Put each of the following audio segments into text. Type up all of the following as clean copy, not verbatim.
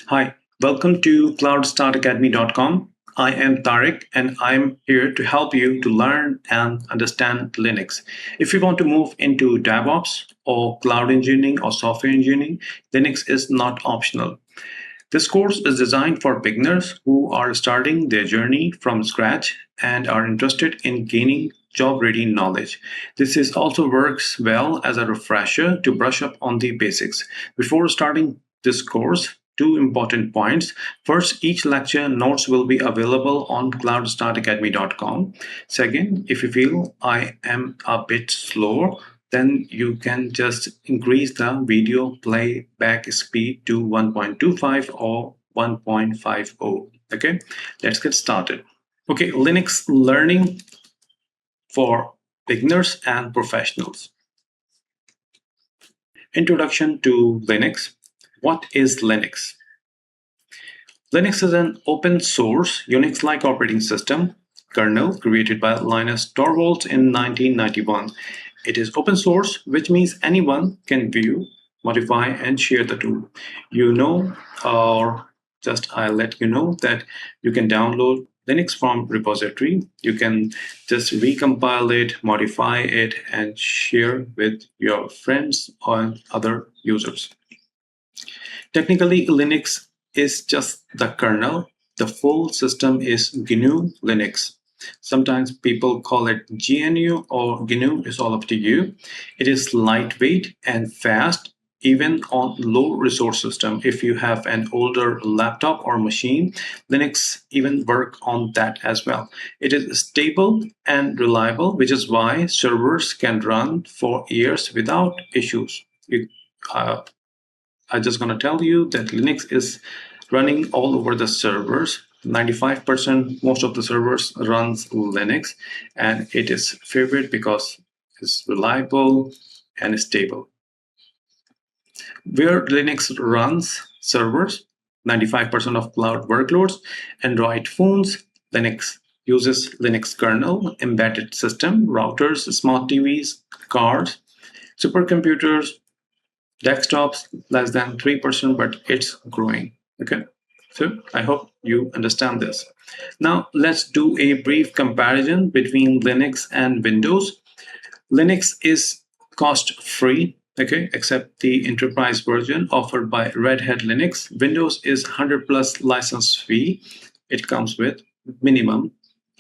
Hi, welcome to CloudStartAcademy.com. I am Tariq and I'm here to help you to learn and understand Linux. If you want to move into DevOps or cloud engineering or software engineering, Linux is not optional. This course is designed for beginners who are starting their journey from scratch and are interested in gaining job-ready knowledge. This is also works well as a refresher to brush up on the basics. Before starting this course, two important points. First, each lecture notes will be available on cloudstartacademy.com. Second, if you feel I am a bit slower, then you can just increase the video playback speed to 1.25 or 1.50. Okay, let's get started. Okay, Linux learning for beginners and professionals. Introduction to Linux. What is Linux? Linux is an open source Unix-like operating system kernel created by Linus Torvalds in 1991. It is open source, which means anyone can view, modify, and share the tool. I'll let you know that you can download Linux from repository. You can just recompile it, modify it, and share with your friends or other users. Technically, Linux is just the kernel. The full system is GNU Linux. Sometimes people call it GNU or GNU, is all up to you. It is lightweight and fast, even on low resource system. If you have an older laptop or machine, Linux even work on that as well. It is stable and reliable, which is why servers can run for years without issues. I'm just going to tell you that Linux is running all over the servers. 95% most of the servers runs Linux, and it is favored because it's reliable and stable. Where Linux runs servers, 95% of cloud workloads, Android phones, Linux uses Linux kernel, embedded system, routers, smart TVs, cards, supercomputers, desktops, less than 3%, but it's growing. Okay, so I hope you understand this. Now let's do a brief comparison between Linux and Windows. Linux is cost free, okay, except the enterprise version offered by Red Hat Linux. Windows is 100 plus license fee. It comes with minimum.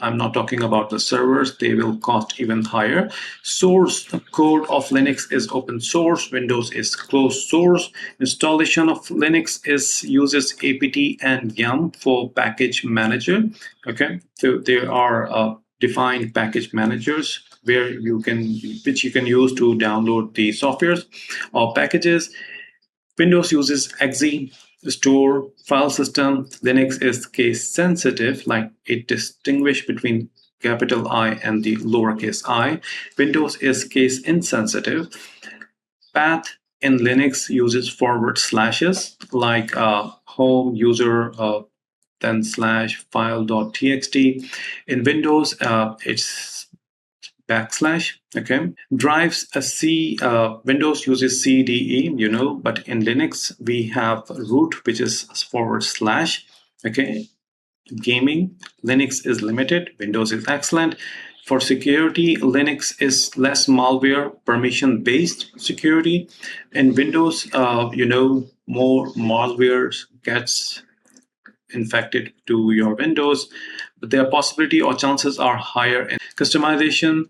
I'm not talking about the servers, they will cost even higher. Source code of Linux is open source, Windows is closed source. Installation of Linux uses apt and yum for package manager. Okay, so there are defined package managers which you can use to download the softwares or packages. Windows uses exe, store, file system. Linux is case sensitive, like it distinguishes between capital I and the lowercase I. Windows is case insensitive. Path in Linux uses forward slashes, like home user then slash file.txt. In Windows, it's backslash. Okay, drives a Windows uses CDE, but in Linux we have root, which is forward slash. Okay, gaming, Linux is limited, Windows is excellent. For security, Linux is less malware, permission based security. In Windows, more malware gets infected to your Windows, but their possibility or chances are higher. In customization,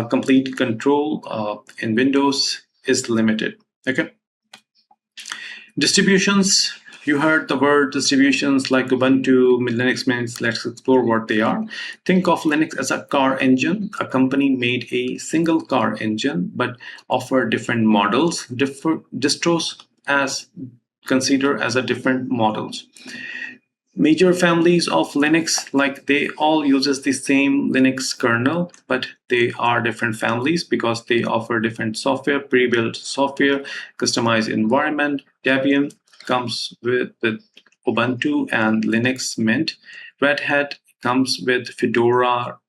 complete control in Windows is limited. Okay. Distributions. You heard the word distributions like Ubuntu, Linux Mint. Let's explore what they are. Think of Linux as a car engine. A company made a single car engine, but offer different models. Distros as consider as a different models. Major families of Linux, like they all uses the same Linux kernel, but they are different families because they offer different software, pre-built software, customized environment. Debian comes with Ubuntu and Linux Mint. Red Hat comes with Fedora,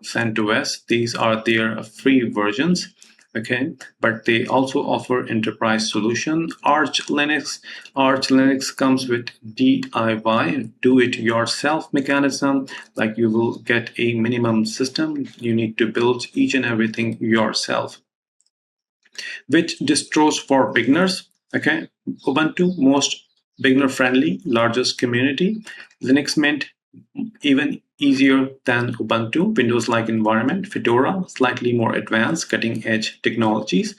CentOS. These are their free versions. Okay, but they also offer enterprise solution. Arch Linux comes with DIY, do-it-yourself mechanism. Like you will get a minimum system. You need to build each and everything yourself. Which distros for beginners? Okay, Ubuntu, most beginner friendly, largest community. Linux Mint, even easier than Ubuntu. Windows-like environment. Fedora, slightly more advanced, cutting-edge technologies.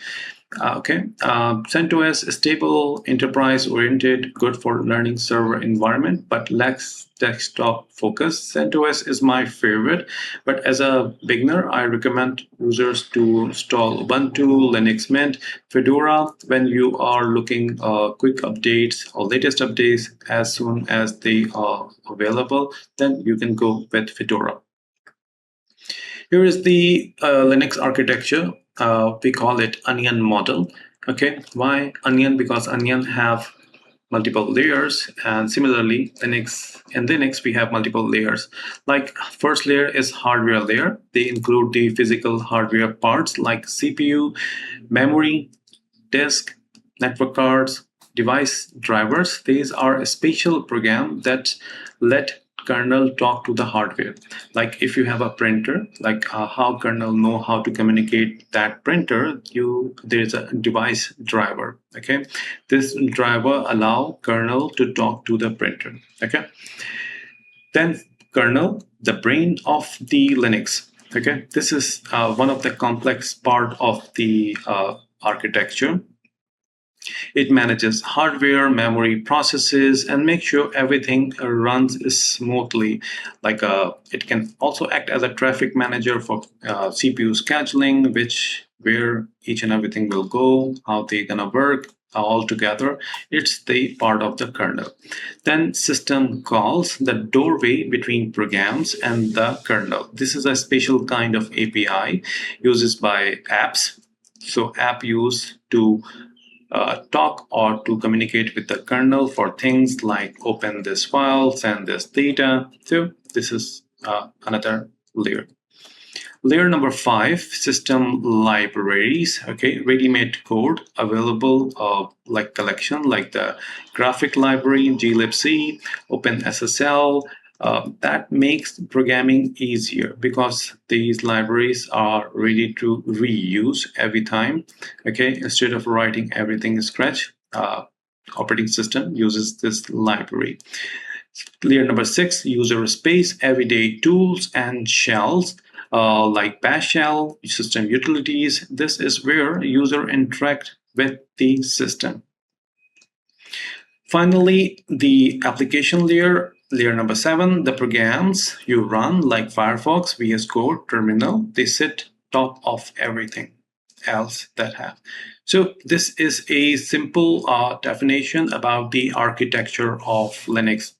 CentOS is stable, enterprise-oriented, good for learning server environment, but lacks desktop focus. CentOS is my favorite, but as a beginner, I recommend users to install Ubuntu, Linux Mint, Fedora when you are looking quick updates or latest updates as soon as they are available. Then you can go with Fedora. Here is the Linux architecture. We call it onion model. Okay, why onion? Because onion have multiple layers, and similarly in Linux we have multiple layers. Like first layer is hardware layer. They include the physical hardware parts like CPU, memory, disk, network cards, device drivers. These are a special program that let kernel talk to the hardware. Like if you have a printer, like how kernel know how to communicate that printer, there's a device driver. Okay, this driver allow kernel to talk to the printer. Okay, then kernel, the brain of the Linux. Okay, this is one of the complex part of the architecture. It manages hardware, memory, processes, and makes sure everything runs smoothly. It can also act as a traffic manager for CPU scheduling, where each and everything will go, how they gonna work all together. It's the part of the kernel. Then system calls, the doorway between programs and the kernel. This is a special kind of API uses by apps. So app used to talk or to communicate with the kernel for things like open this file, send this data. So this is another layer. Layer number 5, system libraries. Okay, ready-made code available like collection, like the graphic library, glibc, OpenSSL. That makes programming easier because these libraries are ready to reuse every time. Okay, instead of writing everything in scratch, operating system uses this library. Layer number 6, user space, everyday tools and shells. Like bash shell, system utilities. This is where user interact with the system. Finally, the application layer, layer number 7, the programs you run like Firefox, VS Code, Terminal, they sit top of everything else that have. So this is a simple definition about the architecture of Linux.